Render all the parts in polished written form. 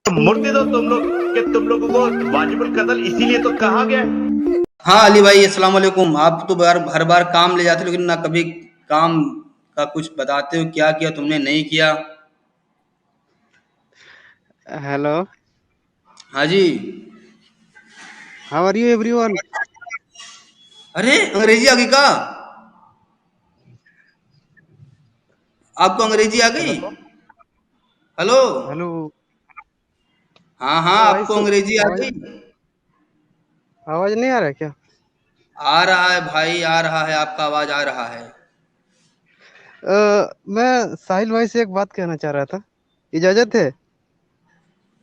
मुर्दे दो तुम लोग कि तुम लोगों को वाजिबुल कत्ल इसीलिए तो कहा गया है। हाँ अली भाई, अस्सलाम वालेकुम। आप तो हर बार काम ले जाते हो, लेकिन ना कभी काम का कुछ बताते हो, क्या किया तुमने नहीं किया। हेलो, हाँ जी। How are you everyone? अरे अंग्रेजी आ गई का? आपको अंग्रेजी आ गई? Hello hello. हेलो। हाँ हाँ, आवाज आपको अंग्रेजी आ आवाज गई? आवाज नहीं आ रहा है क्या? आ रहा है भाई, आ रहा है, आपका आवाज आ रहा है। मैं साहिल भाई से एक बात कहना चाह रहा था, इजाजत है?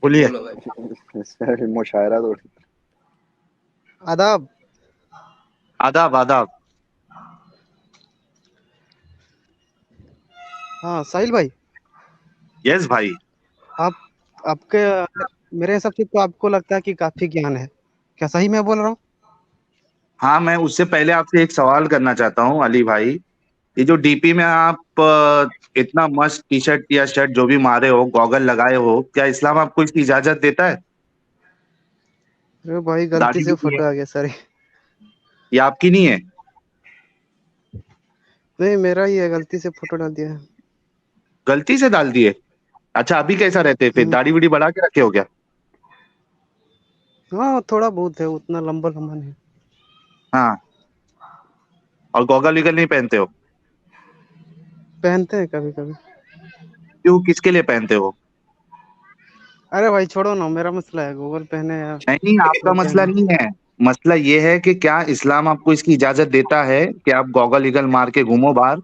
बोलिए। बोलो भाई। मुशायरा थोड़ी। आदाब। आदाब आदाब। हाँ साहिल भाई, यस भाई। आप आपके मेरे हिसाब से तो आपको लगता है कि काफी ज्ञान है, क्या सही मैं बोल रहा हूँ? हाँ, मैं उससे पहले आपसे एक सवाल करना चाहता हूँ अली भाई। ये जो डीपी में आप इतना मस्त टी शर्ट या शर्ट जो भी मारे हो, गॉगल लगाए हो, क्या इस्लाम आपको इसकी इजाजत देता है? अरे भाई गलती दाढ़ी से भी नहीं फोटो है, आ गया, सॉरी। ये आपकी नहीं है? नहीं, मेरा ही है, गलती से फोटो डाल दिया है। गलती से डाल दिए? अच्छा, अभी कैसा रहते हैं फिर? हम्म, दाढ़ी वीढ़ी बढ़ा के रखे हो क्या? हाँ थोड़ा बहुत है, उतना लंबा लंबा नहीं। हाँ। और गॉगल वीगल नहीं पहनते हो? पहनते हैं कभी कभी। क्यों, किसके लिए पहनते हो? अरे भाई छोड़ो ना, मेरा मसला है, गूगल पहने या नहीं, आपका नहीं मसला पहने। नहीं है। मसला ये है कि क्या इस्लाम आपको इसकी इजाजत देता है कि आप गॉगल ईगल मार के घूमो बाहर?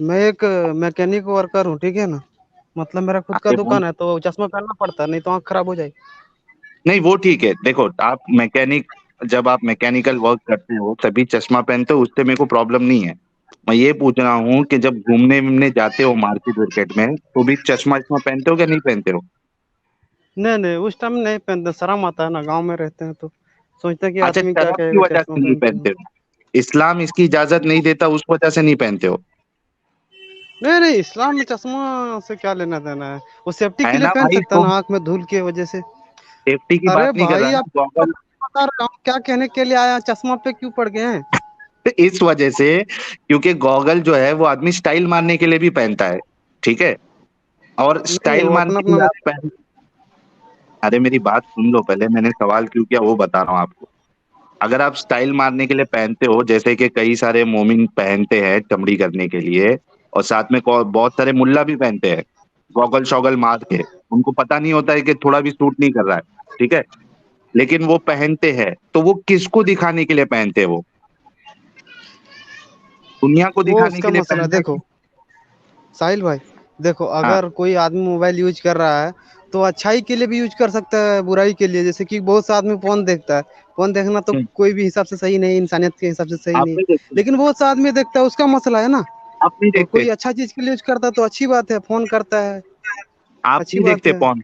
मैं एक मैकेनिक वर्कर हूँ, ठीक है ना। मतलब मेरा खुद का अरे वो दुकान है, तो चश्मा पहनना पड़ता है, नहीं तो आँख खराब हो जाएगी। नहीं, वो ठीक है। देखो, आप मैकेनिक, जब आप मैकेनिकल वर्क करते हो तभी चश्मा पहनते हो, उससे मेरे को प्रॉब्लम नहीं है। मैं ये पूछ रहा हूँ कि जब घूमने वूमने जाते हो मार्केट वार्केट में, तो भी चश्मा इस्मा पहनते हो क्या नहीं पहनते हो? नहीं नहीं, उस टाइम नहीं पहनते, शर्म आता है ना, गांव में रहते हैं तो सोचते हैं कि अच्छा, आदमी क्या शराब की कहेगा वजह चश्मा से नहीं पहनते पहनते हैं। हो? इस्लाम इसकी इजाजत नहीं देता, उस वजह से नहीं पहनते हो? नहीं नहीं, इस्लाम में चश्मा से क्या लेना देना है? वो सेफ्टी के है लिए ना पहन भाई, सकता है तो ना, आंख में धूल की वजह से। सेफ्टी की अरे बात नहीं कर रहा भाई ना, आप गॉगल। बता रहा हूँ, क्या कहने के लिए आया, चश्मा पे क्यों पड़ गए हैं? इस वजह से, क्योंकि गॉगल जो है वो आदमी स्टाइल मारने के लिए भी पहनता है, ठीक है? और नहीं, स्टाइल वो मारने अपना के लिए अपना आप पहन। अरे मेरी बात सुन लो पहले, मैंने सवाल क्यों किया वो बता रहा हूँ आपको। अगर आप स्टाइल मारने के लिए पहनते हो, जैसे कि कई सारे मोमिन पहनते हैं चमड़ी करने के लिए, और साथ में बहुत सारे मुल्ला भी पहनते हैं गॉगल शॉगल मार के, उनको पता नहीं होता है कि थोड़ा भी सूट नहीं कर रहा है, ठीक है? लेकिन वो पहनते हैं, तो वो किसको दिखाने के लिए पहनते हैं? वो दुनिया को वो दिखाने उसका के लिए मसला है। पहनते हैं देखो कि। साहिल भाई, देखो हाँ। अगर कोई आदमी मोबाइल यूज कर रहा है तो अच्छाई के लिए भी यूज कर सकता है, बुराई के लिए। जैसे कि बहुत सा आदमी फोन देखता है, फोन देखना तो हम्म, कोई भी हिसाब से सही नहीं, इंसानियत के हिसाब से सही आप नहीं। नहीं देखते? लेकिन बहुत सा आदमी देखता है, उसका मसला है ना। आप नहीं तो देखते? कोई अच्छा चीज के लिए यूज करता है तो अच्छी बात है, फोन करता है, आप अच्छी नहीं बात देखते है। पॉन?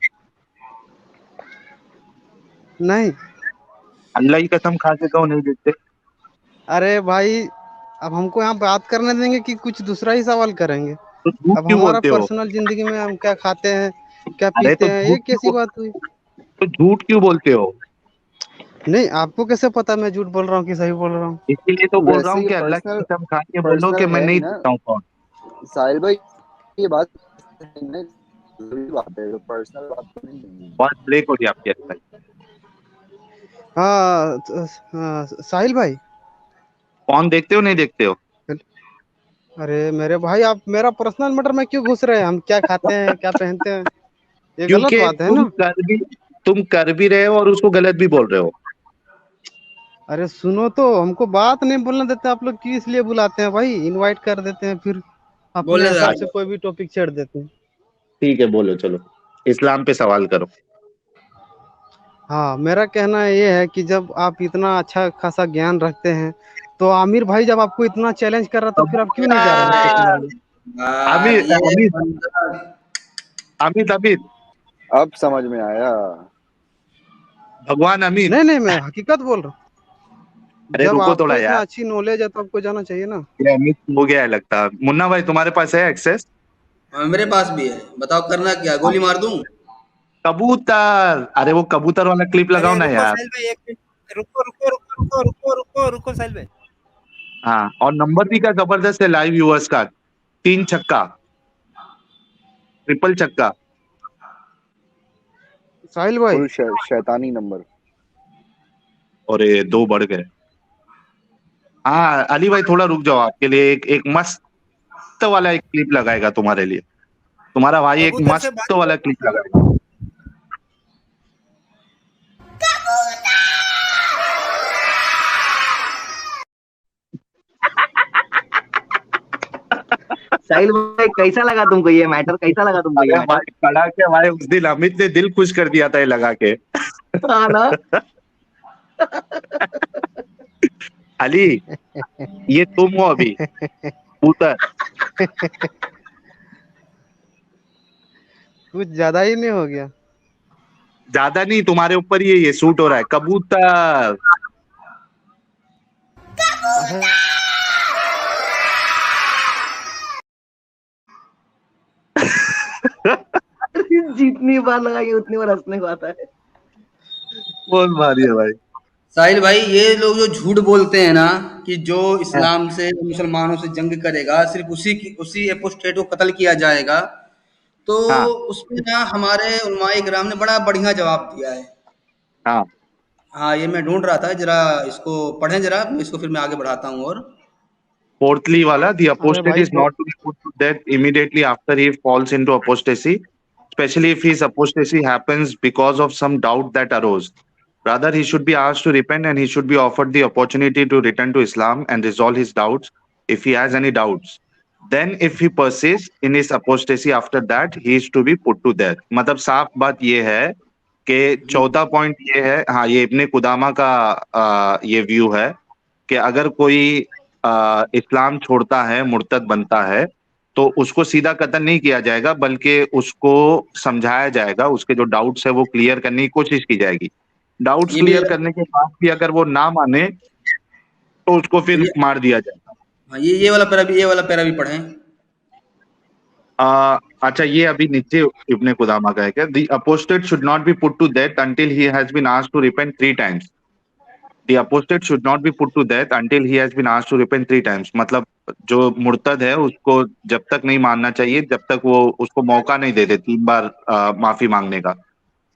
नहीं। अल्लाह की कसम खा के कहो नहीं देखते। अरे भाई, अब हमको यहाँ बात करने देंगे कि कुछ दूसरा ही सवाल करेंगे? तो झूठ अब क्यों हमारा बोलते हो? पर्सनल जिंदगी में हम क्या खाते हैं, क्या अरे पीते हैं, ये कैसी बात हुई? तो झूठ क्यों बोलते हो? नहीं, आपको कैसे पता मैं झूठ बोल रहा हूँ कि सही बोल रहा हूँ? इसीलिए तो बोल रहा वैसे हूँ ये कि अल्लाह की पर्सनल कसम खा के बोलो कि पर्सनल मैं है नहीं नहीं ना देखता हूँ पॉन। साहिल भाई, ये बात नहीं है, जरूरी बात है, पर्सनल बात तो नहीं है। बहुत ब्रेक हो रही है आपकी अल्लाह। हाँ हाँ, साहिल भाई। पॉन देखते हो नहीं देखते हो? अरे मेरे भाई, आप मेरा पर्सनल मैटर में क्यों घुस रहे हैं? हम क्या खाते हैं, क्या पहनते हैं, ये गलत क्योंकि बात है ना। तुम कर भी रहे हो और उसको गलत भी बोल रहे हो। अरे सुनो तो, हमको बात नहीं बोलने देते आप लोग, क्यों इसलिए बुलाते हैं भाई, इनवाइट कर देते हैं, फिर अपने बोलने दो हिसाब यार। से कोई भी टॉपिक छेड़ देते हैं। ठीक है, बोलो चलो, इस्लाम पे सवाल करो। हाँ, मेरा कहना ये है कि जब आप इतना अच्छा खासा ज्ञान रखते हैं, तो आमिर भाई जब आपको इतना चैलेंज कर रहा तो फिर आप क्यों नहीं जा रहे हैं उससे यार, मिलने? यार अमित ये अमित बंदा। अमित अमित अब समझ में आया। भगवान अमित। नहीं नहीं, मैं हकीकत बोल रहा हूँ। अरे जब रुको आपको थोड़ा इतना यार, अच्छी नॉलेज है तो आपको जाना चाहिए ना। ये अमित हो गया है लगता है। मुन्ना भाई तुम्हारे पास है एक्सेस? मेरे पास भी है, बताओ करना क्या, गोली मार दूं? कबूतर, अरे वो कबूतर वाला क्लिप लगाओ अरे ना रुको यार। साहिल भाई, एक मिनट, रुको रुको रुको रुको रुको रुको रुको साहिल भाई। हाँ, और नंबर भी का जबरदस्त है लाइव व्यूअर्स का, 3 छक्का, ट्रिपल छक्का। साहिल भाई फुल शैतानी नंबर। और ये 2 बढ़ गए। हाँ अली भाई थोड़ा रुक जाओ, आपके लिए एक मस्त वाला एक क्लिप लगाएगा तुम्हारे लिए, तुम्हारा भाई एक कबूतर से बात मस्त वाला क्लिप लगाएगा। साहिल भाई कैसा लगा तुमको ये मैटर, कैसा लगा तुमको ये अरे मैटर? भाई खड़ा के भाई, उस दिन अमित ने दिल खुश कर दिया था ये लगा के। हाँ ना। अली ये तुम हो अभी कबूतर। कुछ ज्यादा ही नहीं हो गया? ज्यादा नहीं, तुम्हारे ऊपर ये सूट हो रहा है, कबूतर। जितनी बार लगाएंगे उतनी बार हंसने को आता है। बहुत भारी है भाई। साहिल भाई, ये लोग जो झूठ बोलते हैं ना कि जो इस्लाम से मुसलमानों से जंग करेगा सिर्फ उसी एपोस्टेट को कत्ल किया जाएगा, तो हाँ उसमें ना हमारे उलमाए किराम ने बड़ा बढ़िया जवाब दिया है। हाँ हाँ, ये मैं ढूंढ रहा था, जरा इसको पढ़ें जरा, इसको फिर मैं आगे बढ़ाता हूँ। और Fourthly wala, the अरे apostate भाई is not to be put to death immediately after he falls into apostasy, especially if his apostasy happens because of some doubt that arose. Rather, he should be asked to repent and he should be offered the opportunity to return to Islam and resolve his doubts if he has any doubts. Then, if he persists in his apostasy after that, he is to be put to death. मतलब साफ बात ये है कि 14 point ये है, हाँ ये इब्ने कुदामा का ये व्यू है कि अगर कोई इस्लाम छोड़ता है, मुर्तद बनता है, तो उसको सीधा कत्ल नहीं किया जाएगा, बल्कि उसको समझाया जाएगा, उसके जो डाउट्स है वो क्लियर करने की कोशिश की जाएगी। डाउट्स ये भी क्लियर करने के बाद भी अगर वो ना माने तो उसको फिर ये मार दिया जाएगा। हाँ, ये वाला पैरा भी पढ़ें। अच्छा ये अभी नीचे इब्ने कुदामा का है क्या, the apostate should not be put to death until he has been asked to repent 3 times. The apostate should not be put to death until he has been asked to repent 3 times. मतलब जो मुर्तद है उसको जब तक नहीं मानना चाहिए जब तक वो उसको मौका नहीं देते 3 बार माफी मांगने का।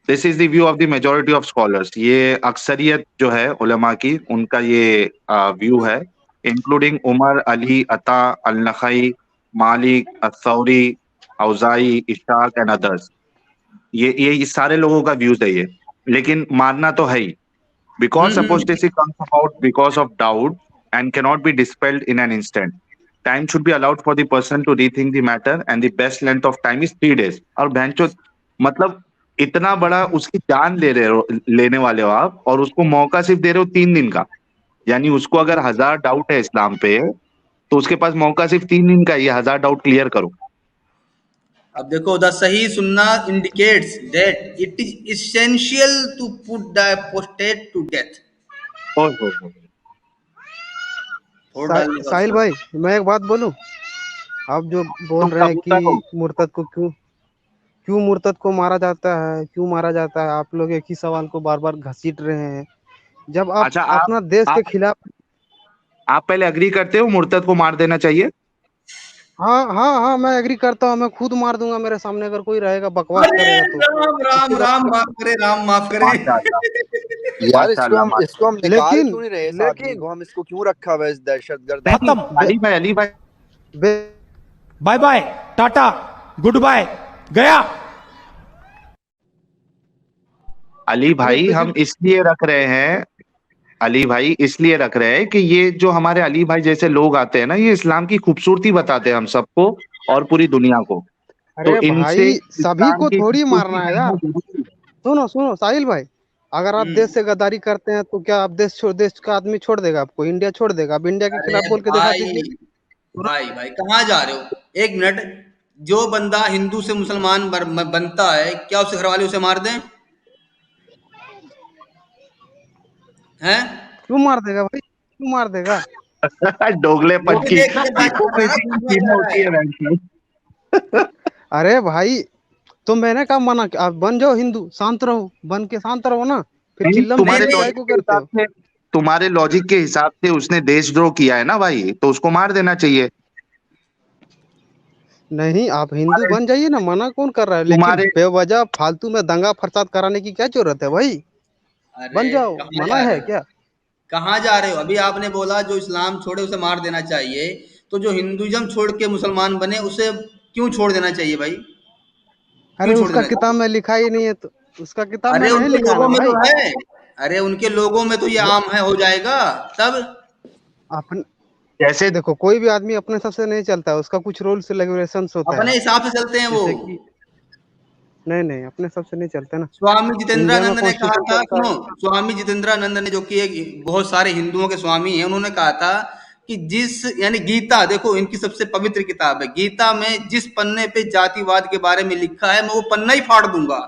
This is the view of the majority of scholars. ये अक्सरियत जो है उलमा की, उनका ये व्यू है, इंक्लूडिंग उमर, अली, अता, अल-नखई, मालिक, अस-सौरी, औजाई, इशाक एंड अदर्स। ये सारे लोगों का व्यूज है ये, लेकिन मानना तो है ही। Because apostasy comes about because of doubt and cannot be dispelled in an instant. Time should be allowed for the person to rethink the matter and the best length of time is 3 days. और बहनचोद मतलब इतना बड़ा उसकी जान लेने वाले हो आप, और उसको मौका सिर्फ दे रहे हो 3 दिन का। यानी उसको अगर 1000 डाउट है इस्लाम पे, तो उसके पास मौका सिर्फ 3 दिन का, ये 1000 डाउट क्लियर करो। अब देखो, द सही सुन्ना indicates that it is essential to put the apostate to death. हो। साहिल भाई मैं एक बात बोलूं, आप जो बोल रहे हैं कि मुर्तद को क्यों मुर्तद को मारा जाता है, क्यों मारा जाता है, आप लोग एक ही सवाल को बार बार घसीट रहे हैं। जब आप अच्छा, अपना देश के खिलाफ, आप पहले अग्री करते हो मुर्तद को मार देना चाहिए? हाँ हाँ हाँ मैं एग्री करता हूँ, मैं खुद मार दूंगा मेरे सामने अगर कोई रहेगा बकवास करेगा तो। राम माफ करे। यार इसको हम निकाल लेकिन क्यों नहीं रहे इस आदमी को, हम इसको क्यों रखा हुआ है इस दहशतगर्द? अली भाई bye bye, tata, good bye, गया। अली भाई हम इसलिए रख रहे हैं, अली भाई इसलिए रख रहे हैं कि ये जो हमारे अली भाई जैसे लोग आते हैं ना, ये इस्लाम की खूबसूरती बताते हैं हम सबको और पूरी दुनिया को। अरे तो भाई सभी को थोड़ी मारना है यार। सुनो साहिल भाई, अगर आप देश से गद्दारी करते हैं तो क्या आप देश का आदमी छोड़ देगा आपको, इंडिया छोड़ देगा? आप इंडिया के खिलाफ बोल के दिखा दीजिए। भाई कहाँ जा रहे हो? एक मिनट, जो बंदा हिंदू से मुसलमान बनता है, क्या उसके घर वाले उसे मार दें? हैं? क्यों मार देगा भाई, क्यों मार देगा? डोगले पंची होती है। अरे भाई, तो मैंने कहा मना आप बन जाओ हिंदू, शांत रहो, बन के शांत रहो ना, फिर नहीं, चिल्लम तुम्हारे चिल्ली नहीं काय लॉजिक को के करते हिसाब हो? से, तुम्हारे लॉजिक के हिसाब से उसने देशद्रोह किया है ना भाई, तो उसको मार देना चाहिए। नहीं, आप हिंदू तुम्हारे बन जाइए ना, मना कौन कर रहा है, लेकिन तुम्हारे बेवजह फालतू में दंगा फसाद कराने की क्या जरूरत है भाई? अरे बन जाओ, कहाँ मना जा रहे है हो? क्या? कहाँ जा रहे हो? अभी आपने बोला जो इस्लाम छोड़े उसे मार देना चाहिए, तो जो हिंदुइज्म छोड़ के मुसलमान बने उसे क्यों छोड़ देना चाहिए भाई? क्यों अरे छोड़ उसका देना किताब चाहिए? में लिखा ही नहीं है, तो उसका किताब में अरे नहीं उनके लिखा है लोगों ना में तो भाई। है। अरे उनके लोगों में तो ये आम है, हो जाएगा तब। अपन जैसे देखो, कोई भी आदमी अपने हिसाब से नहीं चलता है, उसका कुछ रूल्स रेगुलेशंस होता है। अपने हिसाब से चलते हैं वो। जैसे कि नहीं नहीं, अपने हिसाब से नहीं चलते ना। स्वामी इंडिया में जितेंद्रानंद ने कहा कॉन्स्टिट्यूशन था, चलता सुनो, है। स्वामी जितेंद्रानंद ने, जो कि बहुत सारे हिंदुओं के स्वामी हैं, उन्होंने कहा था कि जिस, यानी गीता, देखो इनकी सबसे पवित्र किताब है, गीता में जिस पन्ने पे जातिवाद के बारे में लिखा है मैं वो पन्ना ही फाड़ दूंगा।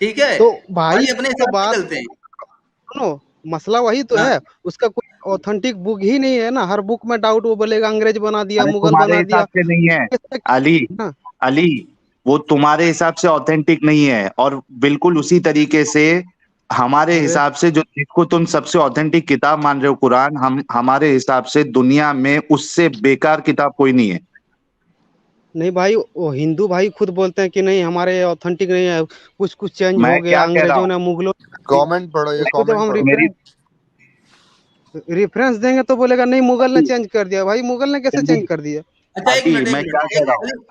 ठीक है तो भाई भाई, अपने तो हिसाब से बात चलते हैं। सुनो, मसला वही तो हाँ, है। उसका कोई ऑथेंटिक बुक ही नहीं है ना, हर बुक में डाउट, वो बोलेगा अंग्रेज बना दिया, अरे मुगल तुम्हारे बना हिसाब दिया। से नहीं है अली, ना अली, वो तुम्हारे हिसाब से ऑथेंटिक नहीं है, और बिल्कुल उसी तरीके से हमारे अरे हिसाब से जो, जिसको तुम सबसे ऑथेंटिक किताब मान रहे हो कुरान, हम हमारे हिसाब से दुनिया में उससे बेकार किताब कोई नहीं है। नहीं भाई, वो हिंदू भाई खुद बोलते हैं कि नहीं हमारे ऑथेंटिक नहीं है, कुछ कुछ चेंज मैं हो गया, क्या कह रहा अंग्रेजों हूँ, ने, मुगलों ने कर दिया। कमेंट पढ़ो, ये उसको जब कमेंट हम पढ़ो। मेरी रेफरेंस देंगे तो बोलेगा नहीं मुगल ने अली, चेंज कर दिया। भाई मुगल ने कैसे अली, चेंज कर दिया? अच्छा एक अली, मिनट, एक मैं क्या मिनट, कह एक रहा हूँ, अली,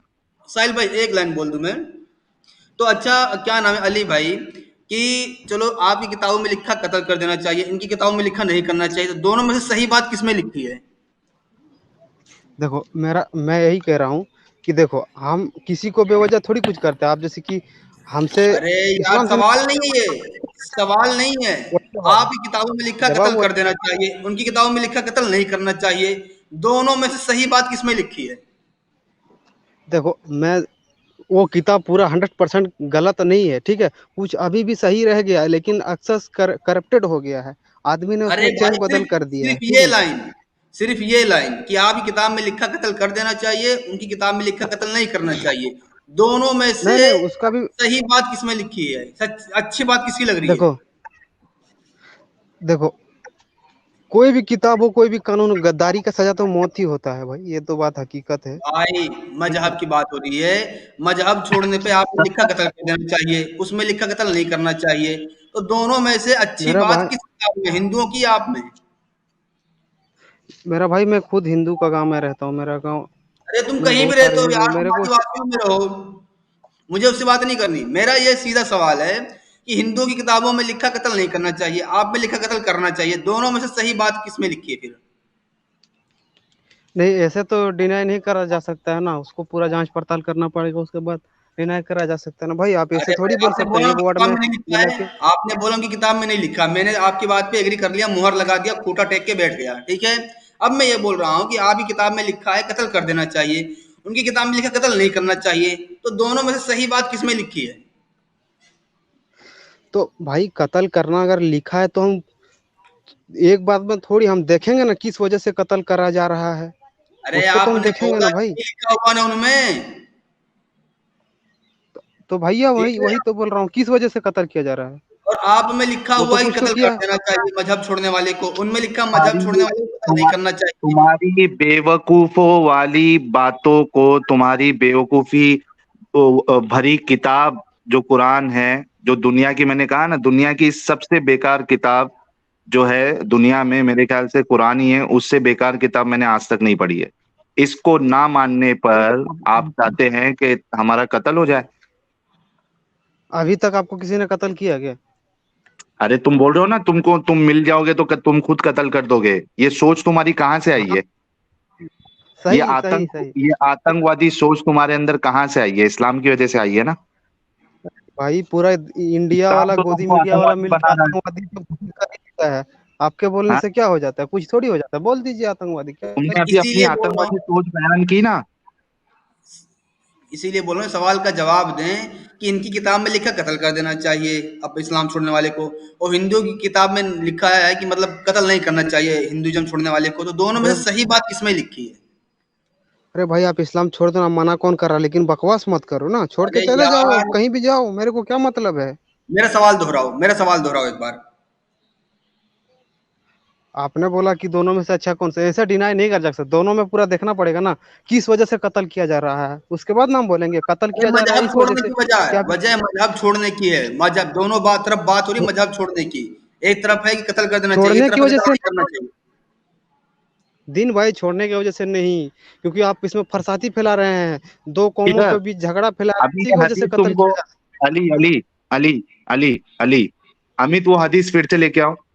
साहिल भाई एक लाइन बोल दूं मैं। तो अच्छा, क्या नाम है अली भाई, कि चलो आपकी किताबों में लिखा कत्ल कर देना चाहिए, इनकी किताबों में लिखा नहीं करना चाहिए, तो दोनों में से सही बात किसमें लिखी है? देखो, मेरा मैं यही कह रहा हूँ कि देखो, हम किसी को बेवजह थोड़ी कुछ करते हैं। आप जैसे कि हमसे अरे यार, इस्लाम से सवाल नहीं है ये, सवाल नहीं है। वही जवाब आपकी किताबों में लिखा जवाब कत्ल कर वही देना चाहिए, उनकी किताबों में लिखा कत्ल नहीं करना चाहिए, दोनों में से सही बात किसमें लिखी है? देखो, मैं वो किताब पूरा 100% गलत नहीं है, ठीक है, कुछ अभी भी सही रह गया है, लेकिन अक्सर करप्टेड हो गया है। आदमी ने अरे उसमें चेंज भाई, बदल सिर्फ कर दिया है, सिर्फ ठीक ये है। लाइन, सिर्फ ये लाइन कि आपकी किताब में लिखा कत्ल कर देना चाहिए, उनकी किताब में लिखा कत्ल नहीं करना चाहिए, दोनों में नहीं से नहीं, उसका भी सही बात किसमें लिखी है, सच अच्छी बात किसकी लग रही है? देखो, देखो, कोई भी किताब हो, कोई भी कानून हो, गद्दारी का सजा तो मौत ही होता है भाई, ये तो बात हकीकत है, भाई ठीक है। मजहब की बात हो रही है, मजहब छोड़ने पे आपने लिखा कत्ल कर देना चाहिए, उसमें लिखा कत्ल नहीं करना चाहिए, तो दोनों में से अच्छी मेरा बात भाई किस किताब में, हिंदुओं की या आप में? मेरा भाई, मैं खुद हिंदू का गांव में रहता हूँ, मेरा गांव अरे तुम में कहीं भी बहुत रहते सारे हो हिंदू हैं, यार, तुम मेरे को आदिवासियों में रहो, मुझे उससे बात नहीं करनी। मेरा ये सीधा सवाल है कि हिंदुओं की किताबों में लिखा कत्ल नहीं करना चाहिए, आप में लिखा कत्ल करना चाहिए, दोनों में से सही बात किसमें लिखी है फिर? नहीं, ऐसे तो डिनाई नहीं करा जा सकता है ना, उसको पूरा जांच पड़ताल करना पड़ेगा, उसके बाद डिनाई करा जा सकता है ना भाई। आप ऐसे अरे भाई, थोड़ी बोल आपने सकते हैं बोला एक उनकी वर्ड किताब में में नहीं लिखा मिला है, के। आपने बोला उनकी किताब में नहीं लिखा, मैंने आपकी बात पे एग्री कर लिया, मुहर लगा दिया, खूंटा टेक के बैठ गया, ठीक है। अब मैं ये बोल रहा हूँ कि आपकी किताब में लिखा है कत्ल कर देना चाहिए, उनकी किताब में लिखा कत्ल नहीं करना चाहिए, तो दोनों में से सही बात किसमें लिखी है? तो भाई, कत्ल करना अगर लिखा है तो हम एक बात में थोड़ी हम देखेंगे ना किस वजह से कत्ल करा जा रहा है, अरे उसको तो हम आपने देखेंगे बोला ना कि भाई। नहीं लिखा हुआ ना उनमें। तो भैया, ठीक वही है, वही तो बोल रहा हूँ, किस वजह से कत्ल किया जा रहा है, और आप में लिखा वो तो हुआ है कि कुछ तो कत्ल कर किया है। देना चाहिए मजहब छोड़ने वाले को, उनमें लिखा मजहब छोड़ने तुम्हारी वाले को कत्ल नहीं तुम्हा- करना चाहिए। तुम्हारी बेवकूफों वाली बातों को, तुम्हारी बेवकूफी भरी किताब जो कुरान है, जो दुनिया की, मैंने कहा ना, दुनिया की सबसे बेकार किताब जो है दुनिया में, मेरे ख्याल से कुरान ही है, उससे बेकार किताब मैंने आज तक नहीं पढ़ी है। इसको ना मानने पर आप चाहते हैं कि हमारा कत्ल हो जाए। अभी तक आपको किसी ने कत्ल किया क्या? अरे तुम बोल रहे हो ना, तुम मिल जाओगे तो तुम खुद कत्ल कर दोगे, ये सोच तुम्हारी कहाँ से आई हाँ, है? सही सही सही। ये आतंकवादी सोच तुम्हारे अंदर कहाँ से आई है? इस्लाम की वजह से आई है ना। भाई पूरा इंडिया इस्लाम वाला तो गोदी तुमको मीडिया वाला आतंकवादी मिलकर बना रहा है। आतंकवादी तो कर ही देता है। आपके बोलने हाँ? से क्या हो जाता है? कुछ थोड़ी हो जाता है, बोल दीजिए आतंकवादी, क्या तुमने फर्क अभी पड़ता अपनी इसीलिए बोल रहा हूँ, आतंकवादी सोच बयान की ना। इसीलिए बोल रहे हैं, सवाल का जवाब दें कि इनकी किताब में लिखा कत्ल कर देना चाहिए अब इस्लाम छोड़ने वाले को, और हिंदुओं की किताब में लिखा है कि मतलब कत्ल नहीं करना चाहिए हिंदुइज्म छोड़ने वाले को, तो दोनों में है? से सही बात किसमें लिखी है? अरे भाई आप इस्लाम छोड़ दो ना, मना कौन कर रहा, लेकिन बकवास मत करो ना, छोड़ के अरे चले जाओ, यार, कहीं भी जाओ, मेरे को क्या मतलब है। मेरा सवाल दोहराओ एक बार। आपने बोला कि दोनों में से अच्छा कौन सा, ऐसा डिनाई नहीं कर सकते, दोनों में पूरा देखना पड़ेगा ना, किस वजह से कत्ल किया जा रहा है, उसके बाद नाम बोलेंगे कत्ल अरे किया जा रहा है मजहब इस वजह छोड़ने से की वजह क्या। वजह मजहब छोड़ने की है। मजहब दोनों तरफ बात हो रही है मजहब छोड़ने की। एक तरफ है कि कत्ल कर देना चाहिए, एक छोड़ने की तरफ है वजह कत्ल से नहीं करना चाहिए। दिन भाई, छोड़ने की वजह से नहीं, क्योंकि आप इसमें फरसाती फैला रहे हैं, दो कौमों किधर? के बीच झगड़ा फैला रहे हैं, अभी इसी ये की वजह से हदीस कत्ल तुमको, किया जा अली अली अली अली अली अमित, वो हदीस फिर से लेके आओ, रहा है।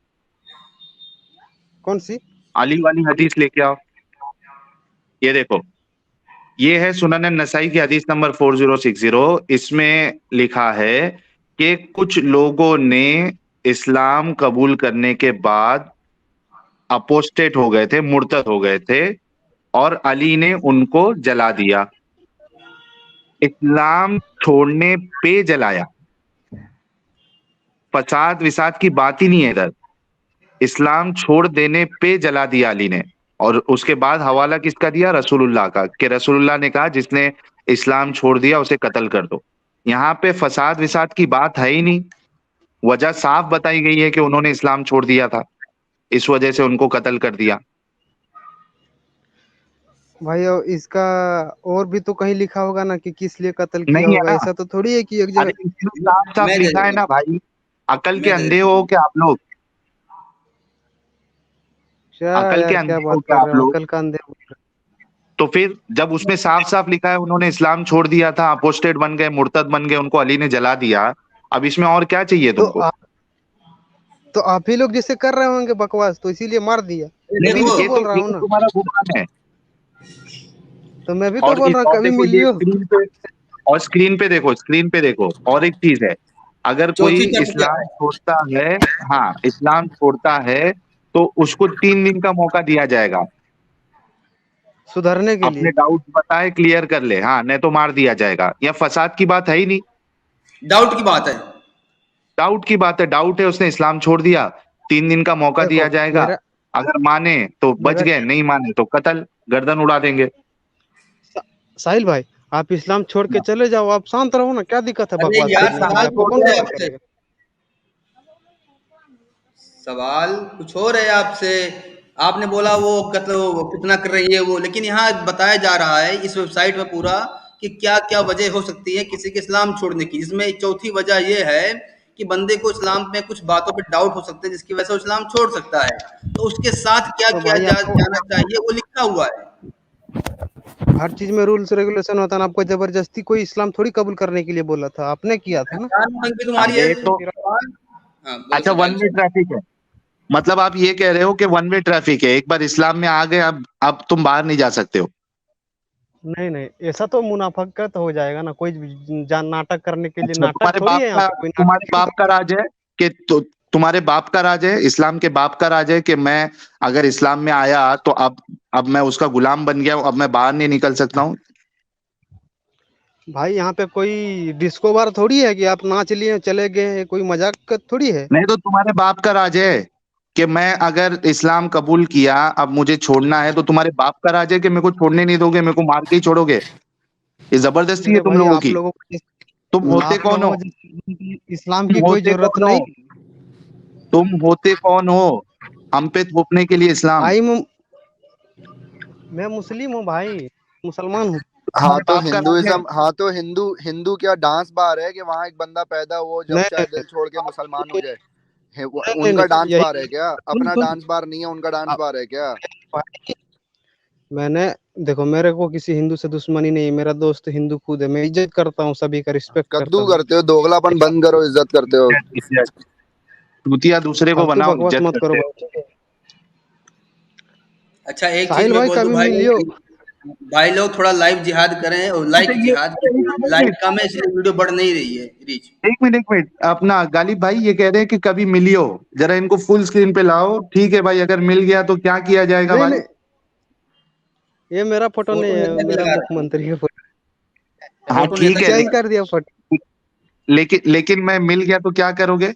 कौन सी। अली वाली हदीस लेके आओ। ये देखो, ये है सुनन नसाई की हदीस नंबर 4060। इसमें लिखा है कि कुछ लोगों ने इस्लाम कबूल करने के बाद अपोस्टेट हो गए थे, मुर्तद हो गए थे, और अली ने उनको जला दिया। इस्लाम छोड़ने पे जलाया, फसाद विसाद की बात ही नहीं है इधर। इस्लाम छोड़ देने पे जला दिया अली ने। और उसके बाद हवाला किसका दिया? रसूलुल्लाह का, कि रसूलुल्लाह ने कहा जिसने इस्लाम छोड़ दिया उसे कत्ल कर दो। यहाँ पे फसाद विसाद की बात है ही नहीं। वजह साफ बताई गई है कि उन्होंने इस्लाम छोड़ दिया था, इस वजह से उनको कत्ल कर दिया। भाई और इसका और भी तो कहीं लिखा होगा ना कि किस लिए कत्ल किया नहीं है होगा, ना? ऐसा तो थोड़ी है कि एक जगह। अरे इसमें साफ साफ मैं दे लिखा है देता ना हूँ, भाई। अकल के मैं दे अंधे देता हो हूँ। क्या आप लोग? क्या अकल के यार, क्या अंधे हो बात क्या कर आप रहे हो, लोग? अकल का अंधे बोल रहे तो फिर जब उसमें साफ साफ लिखा है उन्होंने इस्लाम छोड़ दिया था, अपोस्टेट बन गए, मुर्तद बन गए, उनको अली ने जला दिया, अब इसमें और क्या चाहिए हो। तुमको? तो आप ही लोग जैसे कर रहे होंगे बकवास, तो इसीलिए मार दिया। मैं नहीं, भी तो देखो, बोल रहा ये हूँ तो ना, तुम्हारा गुमान है। तो मैं भी तो और बोल इस रहा हूँ और कभी देखो ये मिलियो। स्क्रीन पे, और स्क्रीन पे देखो, स्क्रीन पे देखो, और एक चीज है, अगर कोई चौथी शर्त क्या इस्लाम है? छोड़ता है, हाँ इस्लाम छोड़ता है, तो उसको 3 दिन का मौका दिया जाएगा, सुधरने के अपने लिए। डाउट बताए, क्लियर कर ले, हाँ, नहीं तो मार दिया जाएगा। या फसाद की बात है ही नहीं, डाउट की बात है। डाउट की बात है। डाउट है, उसने इस्लाम छोड़ दिया, 3 दिन का मौका देखो दिया जाएगा। मेरा अगर माने तो बच मेरा गए, नहीं माने तो कत्ल, गर्दन उड़ा देंगे। साहिल भाई, आप इस्लाम छोड़ के चले जाओ, आप शांत रहो ना, क्या दिक्कत है अरे बकवास यार, करने के लिए, सवाल आपको कुछ कौन और है कत्ल आपसे। करेगा। सवाल कुछ और है आपसे। आपने बोला वो वो कितना कर रही है वो, लेकिन यहाँ बताया जा रहा है इस वेबसाइट में पूरा कि क्या क्या वजह हो सकती है किसी के इस्लाम छोड़ने की, जिसमें चौथी वजह ये है कि बंदे को इस्लाम में कुछ बातों पे डाउट हो सकते हैं जिसकी वजह से वो इस्लाम छोड़ सकता है। तो उसके साथ क्या तो किया भाई आपको जाना चाहिए वो लिखा हुआ है। हर चीज में रूल्स रेगुलेशन होता है ना, आपको जबरदस्ती कोई इस्लाम थोड़ी कबूल करने के लिए बोला था, आपने किया था ना। जानबूझ के तुम्हारी है अरे तो सवाल। हाँ, बोलो अच्छा, वन सवाल। वे ट्रैफिक है, मतलब आप ये कह रहे हो कि वन वे ट्रैफिक है, एक बार इस्लाम में आ गए, अब तुम बाहर नहीं जा सकते हो। नहीं नहीं, ऐसा तो मुनाफाकत हो जाएगा ना, कोई जान नाटक करने के लिए, अच्छा, नाटक थोड़ी है, यहाँ पे कोई नाटक तुम्हारे नहीं बाप होता। का राज है कि तुम्हारे बाप का राज है, इस्लाम के बाप का राज है कि मैं अगर इस्लाम में आया तो अब मैं उसका गुलाम बन गया हूं, अब मैं बाहर नहीं निकल सकता हूँ। भाई यहाँ पे कोई डिस्को बार थोड़ी है कि आप नाच लिए चले गए, कोई मजाक का थोड़ी है। नहीं तो तुम्हारे बाप का राज है कि मैं अगर इस्लाम कबूल किया, अब मुझे छोड़ना है, तो तुम्हारे बाप का राज है कि मेरे को छोड़ने नहीं दोगे, मेरे को मार के ही छोड़ोगे। ये जबरदस्ती है अरे तुम भाई लोगों आप की। लोगों को तुम होते आप कौन लोगों हो? को इस्लाम तुम की कोई होते जरूरत कौन हो? नहीं। तुम होते कौन हो हम पे थोपने के लिए इस्लाम? भाई मैं मुस्लिम हूँ भाई, मुसलमान हूँ। हाँ तुम्हारे तो बाप का राज है। हिंदुइज्म, हाँ तो हिंदू हिंदू क्या डांस बार है कि वहां एक बंदा पैदा हो जब नहीं चाहे दिल छोड़ के मुसलमान हो जाए? नहीं उनका नहीं, डांस बार है यही क्या? सुन अपना सुन डांस बार नहीं है, उनका डांस आप- बार है क्या? भाई, मैंने देखो, मेरे को किसी हिंदू से दुश्मनी नहीं है, मेरा दोस्त हिंदू खुद है, मैं इज्जत करता हूँ, सभी का रिस्पेक्ट करता कद्दू हूँ। करते हो, दोगलापन बंद करो, इज्जत करते हो। इज्जत, चूतिया दूसरे को फालतू बनाओ, बकवास इज्जत मत करो करते हो। भाई, ठीक है। अच्छा, एक चीज साहिल मैं भाई बोल दूं कभी भाई। मिलियो। भाई लोग थोड़ा लाइव जिहाद करें, और अच्छा लाइक ये, जिहाद की लाइक कम है इसलिए वीडियो बढ़ नहीं रही है रीच। एक मिनट, अपना गालिब भाई ये कह रहे हैं कि कभी मिलियो, जरा इनको फुल स्क्रीन पे लाओ। ठीक है भाई, अगर मिल गया तो क्या किया जाएगा नहीं भाई? नहीं, ये मेरा फोटो नहीं फोटो है, नेता की मेरा लगा रखा है, मुख्यमंत्री का फोटो। हाँ फोटो ठीक नेता है, की चेंज लगा कर दिया फोटो। लेकिन मैं मिल गया तो क्या करोगे?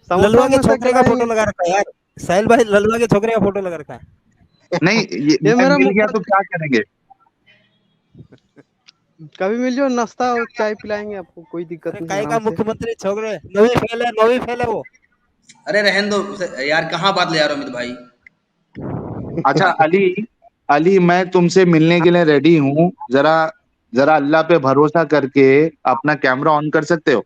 ललुआ समोसा के में से छोकरे का खिलाएंगे। फोटो लगा रखा है यार। साहिल भाई, ललुआ के छोकरे का फोटो लगा रखा है। नहीं ये मेरा मिल गया तो क्या करेंगे? कभी मिल जाओ, नाश्ता और चाय पिलाएंगे आपको, कोई दिक्कत नहीं, काय का आराम से। मुख्यमंत्री छोकरे नवी फेल है वो। अरे रहने दो यार, कहाँ बात ले जा रहे हो अमित भाई। अच्छा अली, अली मैं तुमसे मिलने के लिए रेडी हूँ। जरा जरा अल्लाह पे भरोसा करके अपना कैमरा ऑन कर सकते हो?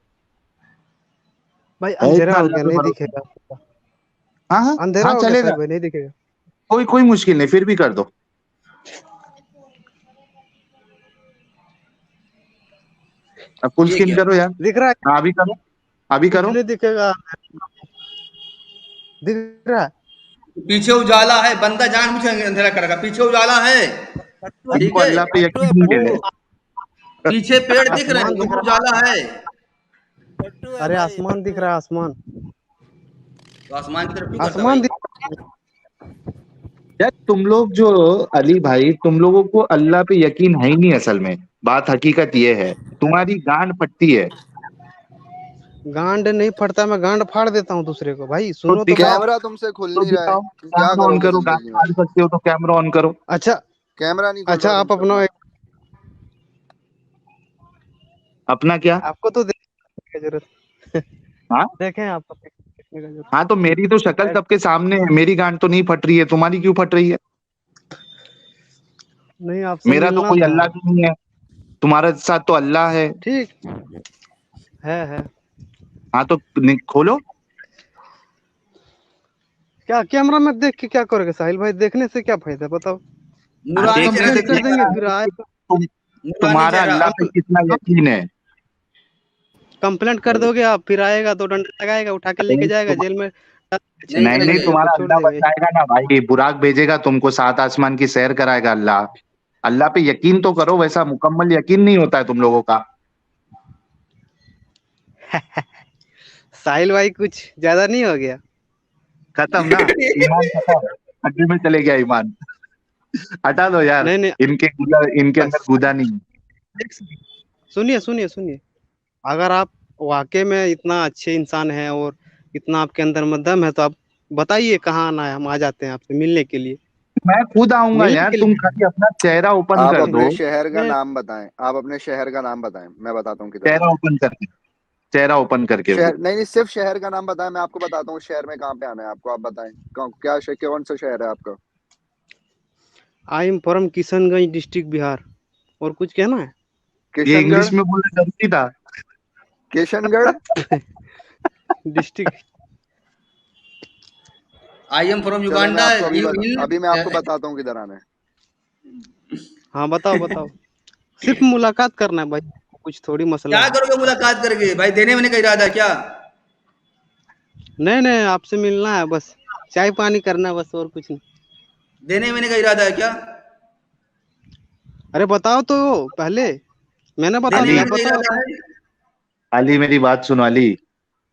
भाई है अंधेरा इतना हो अल्लाह गया, पे नहीं भरोसा? दिखेगा। हाँ हाँ अंधेरा हाँ हो गया चलेगा, साहिल भाई, नहीं दिखेगा। कोई कोई मुश्किल नहीं, फिर भी कर दो। अब फुल ये स्क्रीन क्या करो यार। दिख रहा है? हाँ अभी करो, अभी कुछ करो। नहीं दिखेगा। दिख रहा है? पीछे उजाला है, बंदा जानबूझ के अंधेरा कर रखा, पीछे उजाला है। ठीक हमको है, अल्लाह पे पट्टू है यकीन नहीं है। पीछे पेड़ दिख रहे हैं, आसमान दिख वहाँ रहा उजाला है। पट्टू है है। अरे भाई, आसमान दिख पट्टू रहा है। है, आसमान। तो आसमान की तरफ क्यों करता आसमान भाई? दिख यार तुम लोग जो, अली भाई तुम लोगों को अल्लाह पे यकीन है ही नहीं असल में। बात हकीकत ये है, तुम्हारी गांड फटती है। गांड नहीं फटता, मैं गांड फाड़ देता हूँ दूसरे को। भाई तो सुनो तो बात। दिखाओ, कैमरा तुमसे खुल तो नहीं रहा है, दिखाओ, तुम क्या कैमरा ऑन करोगे करो। गांड जिंदगी में? फाड़ सकते हो तो कैमरा ऑन करो। अच्छा कैमरा नहीं खुल अच्छा, रहा आप तुमसे अपना अपना। अपना क्या? आपको तो देखने की जरूरत हाँ देखें, आपको देखने का जरूरत हाँ, तो मेरी तो शक्ल सबके सामने है, मेरी गांड तो नहीं फट रही है, तुम्हारी क्यों फट रही है? नहीं, आपसे मेरा तो मिलना कोई था। अल्लाह भी नहीं है, तुम्हारे साथ तो अल्लाह है। ठीक है। हाँ तो खोलो। क्या कैमरा में देख के क्या करोगे साहिल भाई? देखने से क्या फायदा बताओ? नूरानी देखने चेहरा से कंप्लेंट कर दिखने देंगे का, फिर आए। नूरानी तुम्हारा चेहरा। अल्लाह पे कितना यकीन है? कंप्लेंट कर दोगे आप, फिर आएगा तो डंडा लगाएगा, उठा के लेके जाएगा जेल में। नहीं नहीं नहीं, करेंगे। फिर तुम्हारा छोड़ अल्लाह देगा। बचाएगा ना भाई, बुराक भेजेगा तुमको, सात आसमान की सैर कराएगा अल्लाह। अल्लाह पे यकीन तो करो, वैसा मुकम्मल यकीन नहीं होता है तुम लोगों का। साहिल भाई कुछ ज्यादा नहीं हो गया? खत्म ना, ईमान खत्म, हड्डी में चले गया ईमान। हटा दो यार, नहीं नहीं, इनके अंदर गुदा नहीं है। सुनिए सुनिए सुनिए, अगर आप वाकई में इतना अच्छे इंसान हैं और इतना आपके अंदर में दम है, तो आप बताइए कहाँ आना है, हम आ जाते हैं आपसे मिलने के लिए। मैं खुद आऊंगा मिलने यार, के तुम लिए खाली अपना चेहरा ओपन आप कर अपने दो। शहर का मैं नाम बताएं, आप अपने शहर का नाम बताएं, मैं बताता हूँ किधर चेहरा आना ओपन करके, चेहरा ओपन करके। है। शहर नहीं नहीं, सिर्फ शहर का नाम बताएं, मैं आपको बताता हूँ शहर में कहाँ पे आना है आपको। आप बताएं क्या शहर, कौन सा शहर है आपका? I am from Kishanganj district Bihar. और कुछ कहना है? ये किशनगढ़। इंग्लिश में बोलना जरूरी था? Kishangarh. District. I am from चलो मैं युगांडा। आपको इन अभी मैं आपको बताता हूँ किधर आना है। हाँ बताओ बताओ। सिर्फ मुलाकात करना है भाई, कुछ थोड़ी मसला क्या है। करोगे मुलाकात करके भाई? देने में का इरादा है क्या? नहीं नहीं, आपसे मिलना है बस, चाय पानी करना है बस, और कुछ नहीं। देने में का इरादा है क्या? अरे बताओ तो पहले, मैंने बता देने अली दिया, में का बताओ। इरादा है? अली मेरी बात सुनो अली,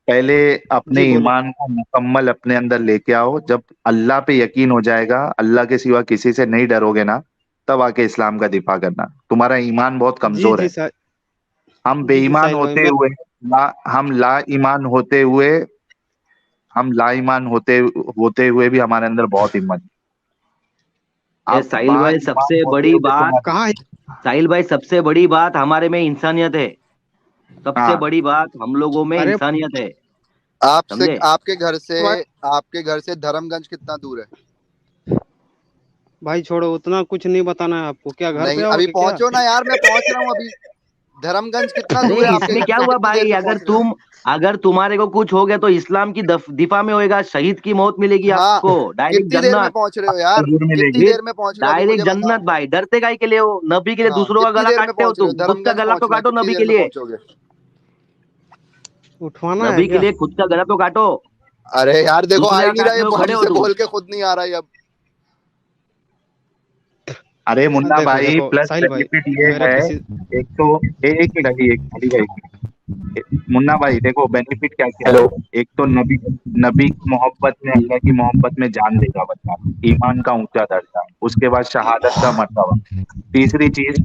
पहले अपने जी बोलो। ईमान को मुकम्मल अपने अंदर लेके आओ। जब अल्लाह पे यकीन हो जाएगा, अल्लाह के सिवा किसी से नहीं डरोगे ना, तब आके इस्लाम का दिफा करना। तुम्हारा ईमान बहुत जी कमजोर जी है। सा, हम जी बेईमान साहिल भाई, होते मैं हुए, हम ला ईमान होते हुए, हम ला ईमान होते होते हुए भी हमारे अंदर बहुत हिम्मत है। ये आप साहिल बा भाई ईमान सबसे होते बड़ी हुए बात, तुम्हारे, कहाँ है? साहिल भाई सबसे बड़ी बात हमारे में इंसानियत है। सबसे हाँ बड़ी बात हम लोगों में अरे इंसानियत है, आपसे समझे? आपके घर से धर्मगंज कितना दूर है? भाई छोड़ो, उतना कुछ नहीं बताना है आपको। क्या घर पे नहीं अभी आओगे क्या? पहुंचो ना यार, मैं पहुंच रहा हूँ अभी। धर्मगंज कितना दूर है नहीं आपके इसमें घर क्या से? हुआ कितनी देर भाई, में पहुंच रहे हो? अगर तुम्हारे को कुछ हो गया तो इस्लाम की दिफा में होएगा, शहीद की मौत मिलेगी हाँ, आपको, डायरेक्ट कितनी देर में जन्नत। पहुंच रहे हो यार? जरूर कितनी मिलेगी। देर में पहुंच रहे हो अभी मुझे डायरेक्ट बताओ। जन्नत भाई, डरते काहे के लिए हो? नबी के लिए हाँ, दूसरों का कितनी गला देर में काटते हो पहुंच रहे हो? तुम, खुद का धर्मगंज गला तो पहुंचना है, काटो कितनी नबी देर के में लिए। पहुंचोगे? उठवाना है नबी के क्या? लिए खुद का गला तो काटो। अरे यार देखो, आ दूसरे ही का नहीं रहा, काटने ये को खड़े हो हमसे तुम। बोल के खुद नहीं आ रहा है अब। अरे मुन्ना देखो भाई, देखो प्लस साहिल भाई, बेनिफिट ये मेरा है, किसी एक तो एक मिनट अभी, एक अली भाई, मुन्ना भाई देखो बेनिफिट क्या क्या हेलो। है। एक तो नबी नबी की मोहब्बत में, अल्लाह की मोहब्बत में जान देगा बंदा, ईमान का ऊंचा दर्जा, उसके बाद शहादत का मर्तबा। तीसरी चीज,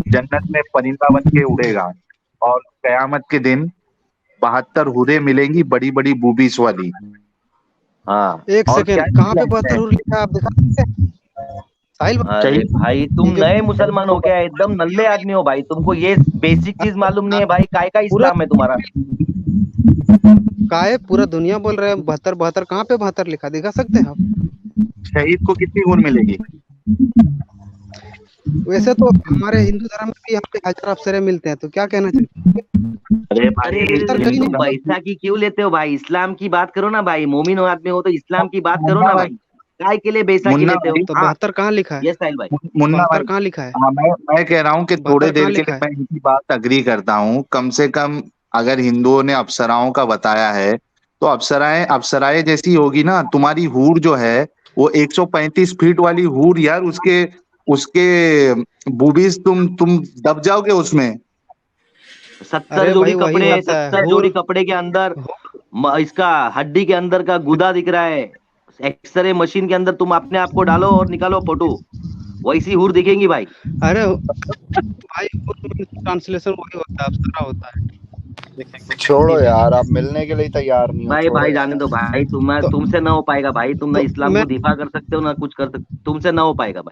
जन्नत में परिंदा बन के उड़ेगा, और कयामत के दिन 72 हुरें मिलेंगी, बड़ी बड़ी बूबीज वाली। हाँ एक और क्या सेकेंड, ही कहाँ पे लाइन है। 72 लिखा है आप दिखा सकते हैं? साहिल अरे भाई तुम नए मुसलमान हो क्या? एकदम नल्ले आदमी हो भाई, तुमको ये बेसिक चीज मालूम नहीं है भाई, काय का इस्लाम है तुम्हारा? का है, पूरा दुनिया बोल रहे हैं 72 कहाँ पे 72 लिखा, दिखा सकते हैं आप? शहीद को कितनी गुण मिलेगी? वैसे तो हमारे हिंदू धर्म में भी यहाँ पे हजार अप्सरे मिलते हैं, तो क्या कहना चाहिए? अरे अरे भाई तुम पैसा की क्यों लेते हो भाई? इस्लाम की बात करो ना भाई, मोमिन हो आदमी हो तो इस्लाम की बात करो ना भाई, काय के लिए पैसा की मुन्ना लेते हो? भाई, तो 72 कहाँ लिखा है? ये साहिल भाई, मुन्ना 72 भाई, कहाँ लिखा है? हाँ, मैं कह रहा हूँ कि थोड़े 72 देर कहाँ के लिखा लिए है? मैं इनकी बात अग्री करता हूँ। कम से कम अगर हिंदुओं ने अप्सराओं का बताया है तो अप्सराएं अप्सराएं जैसी होगी ना। तुम्हारी हूर जो है वो 135 फीट वाली हूर यार, उसके उसके बूबीज तुम दब जाओगे उसमें। 70 अरे जोड़ी भाई वही कपड़े, होता है 70 जोड़ी कपड़े के अंदर इसका हड्डी के अंदर का गुदा दिख रहा है। एक्सरे मशीन के अंदर तुम अपने आप को डालो और निकालो फोटो, वैसी हूर दिखेंगी भाई। अरे भाई ट्रांसलेशन वही होता है, अप्सरा होता है। छोड़ो यार, आप मिलने के लिए तैयार नहीं हो, भाई छोड़ो भाई यार। जाने दो भाई, तो तुमसे ना हो पाएगा भाई, तुम ना तो इस्लाम मैं को दिफा कर सकते हो ना कुछ कर सकते, तुमसे ना हो पाएगा भाई।